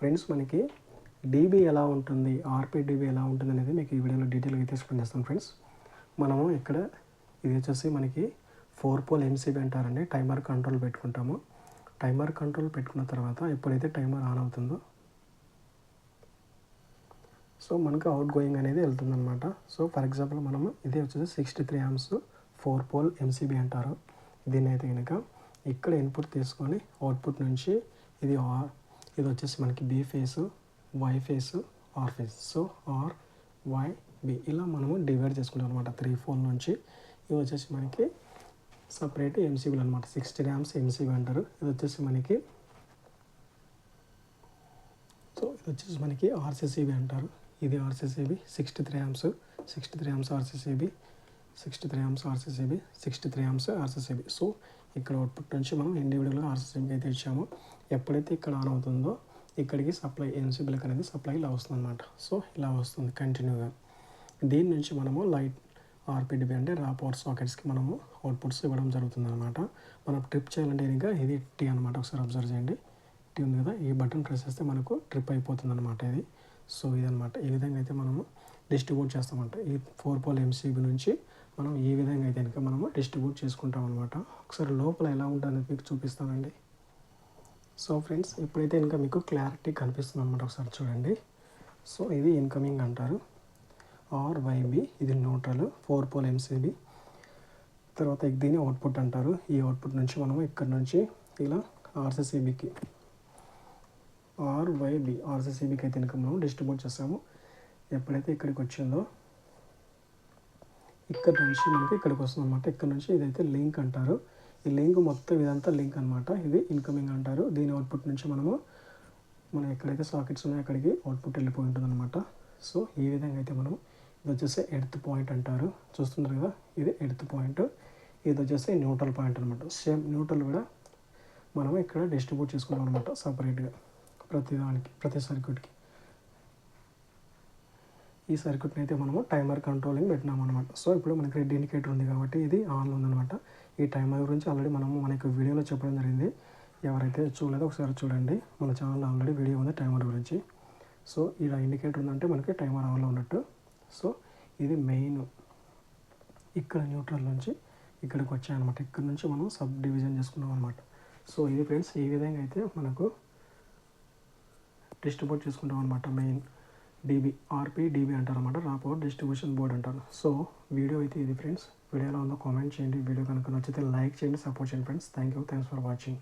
Friends మనకి DB ఎలా ఉంటుంది, ఆర్పీ డీబీ ఎలా ఉంటుంది అనేది మీకు ఈ వీడియోలో డీటెయిల్గా అయితే ఎక్స్ప్లెయిన్ చేస్తాను ఫ్రెండ్స్. మనము ఇక్కడ ఇది వచ్చేసి మనకి 4 పోల్ ఎంసీబీ అంటారండి. టైమర్ కంట్రోల్ పెట్టుకుంటాము. టైమర్ కంట్రోల్ పెట్టుకున్న తర్వాత ఎప్పుడైతే టైమర్ ఆన్ అవుతుందో సో మనకు అవుట్ గోయింగ్ అనేది వెళ్తుందన్నమాట. సో ఫర్ ఎగ్జాంపుల్ మనము ఇదే వచ్చేసి 63 amps 4 పోల్ ఎంసీబీ అంటారు. దీన్ని అయితే కనుక ఇక్కడ ఇన్పుట్ తీసుకొని అవుట్పుట్ నుంచి ఇది వచ్చేసి మనకి B phase, Y phase, R phase. So R, Y, B ఇలా మనము డివైడ్ చేసుకుంటాం అనమాట. 3 4 నుంచి ఇవి వచ్చేసి మనకి సపరేట్ ఎంసీబీలు అనమాట. 60 amps ఎంసీబీ అంటారు. ఇది వచ్చేసి మనకి ఆర్సీసీబీ అంటారు. ఇది RCCB 63 amps RCCB, 63 amps RCCB, 63 amps RCCB. So ఇక్కడ అవుట్పుట్ నుంచి మనం ఇండివిజువల్గా ఆర్సీసీబీకి అయితే ఇచ్చాము. ఎప్పుడైతే ఇక్కడ ఆన్ అవుతుందో ఇక్కడికి సప్లై ఎంసీబీలకు అనేది సప్లై ఇలా వస్తుంది అనమాట. సో ఇలా వస్తుంది కంటిన్యూగా. దీని నుంచి మనము లైట్ ఆర్పీడీబీ అంటే రా పవర్ సాకెట్స్కి మనము అవుట్పుట్స్ ఇవ్వడం జరుగుతుంది అనమాట. మనం ట్రిప్ చేయాలంటే ఇంకా ఇది టీ అనమాట. ఒకసారి అబ్జర్వ్ చేయండి. టీ ఉంది కదా, ఈ బటన్ ప్రెస్ చేస్తే మనకు ట్రిప్ అయిపోతుంది అనమాట ఇది. సో ఇదనమాట. ఈ విధంగా అయితే మనము డిస్ట్రిబ్యూట్ చేస్తామంట. ఈ 4 పోల్ ఎంసీబీ నుంచి మనం ఈ విధంగా అయితే కనుక మనము డిస్ట్రిబ్యూట్ చేసుకుంటాం అనమాట. ఒకసారి లోపల ఎలా ఉంటుందని మీకు చూపిస్తానండి. సో ఫ్రెండ్స్ ఇప్పుడైతే ఇంకా మీకు క్లారిటీ కనిపిస్తుంది అనమాట. ఒకసారి చూడండి. సో ఇది ఇన్కమింగ్ అంటారు. ఆర్వైబి ఇది న్యూట్రల్ 4 పోల్ ఎంసీబీ. తర్వాత దీని అవుట్పుట్ అంటారు. ఈ అవుట్పుట్ నుంచి మనము ఇక్కడ నుంచి ఇలా ఆర్సీసీబీకి ఆర్వైబి ఆర్సీసీబీకి అయితే కనుక మనం డిస్ట్రిబ్యూట్ చేస్తాము. ఎప్పుడైతే ఇక్కడికి వచ్చిందో ఇక్కడ నుంచి మనకి ఇక్కడికి వస్తుంది అనమాట. ఇక్కడ నుంచి ఇదైతే లింక్ అంటారు. ఈ లింక్ మొత్తం ఇదంతా లింక్ అనమాట. ఇది ఇన్కమింగ్ అంటారు. దీని అవుట్పుట్ నుంచి మనం ఎక్కడైతే సాకెట్స్ ఉన్నాయో అక్కడికి అవుట్పుట్ వెళ్ళిపోయి ఉంటుంది అనమాట. సో ఈ విధంగా అయితే మనం ఇది వచ్చేసి ఎర్త్ పాయింట్ అంటారు. చూస్తున్నారు కదా, ఇది ఎర్త్ పాయింట్. ఇది వచ్చేసి న్యూట్రల్ పాయింట్ అనమాట. సేమ్ న్యూట్రల్ కూడా మనం ఇక్కడ డిస్ట్రిబ్యూట్ చేసుకుంటాం అనమాట సపరేట్గా ప్రతి సర్క్యూట్కి. ఈ సర్క్యూట్ని అయితే మనము టైమర్ కంట్రోలింగ్ పెట్టినాం అనమాట. సో ఇప్పుడు మనకి రెడ్ ఇండికేటర్ ఉంది కాబట్టి ఇది ఆన్లో ఉందన్నమాట. ఈ టైమర్ గురించి ఆల్రెడీ మనకి వీడియోలో చెప్పడం జరిగింది. ఎవరైతే చూడలేదో ఒకసారి చూడండి. మన ఛానల్లో ఆల్రెడీ వీడియో ఉంది టైమర్ గురించి. సో ఇలా ఇండికేటర్ ఉందంటే మనకి టైమర్ ఆన్లో ఉన్నట్టు. సో ఇది మెయిన్ ఇక్కడ న్యూట్రల్ నుంచి ఇక్కడికి వచ్చాయన్నమాట. ఇక్కడ నుంచి మనం సబ్ డివిజన్ చేసుకున్నాం అనమాట. సో ఇది ఫ్రెండ్స్ ఈ విధంగా అయితే మనకు డిస్ట్రిబ్యూట్ చేసుకుంటాం అనమాట. మెయిన్ డీబీ ఆర్పీ డీబీ అంటారు అనమాట. రా పవర్ డిస్ట్రిబ్యూషన్ బోర్డ్ అంటారు. సో వీడియో అయితే ఇది ఫ్రెండ్స్. వీడియోలో ఉందో కామెంట్ చేయండి. వీడియో కనుక నచ్చితే లైక్ చేయండి, సపోర్ట్ చేయండి ఫ్రెండ్స్. Thanks for watching.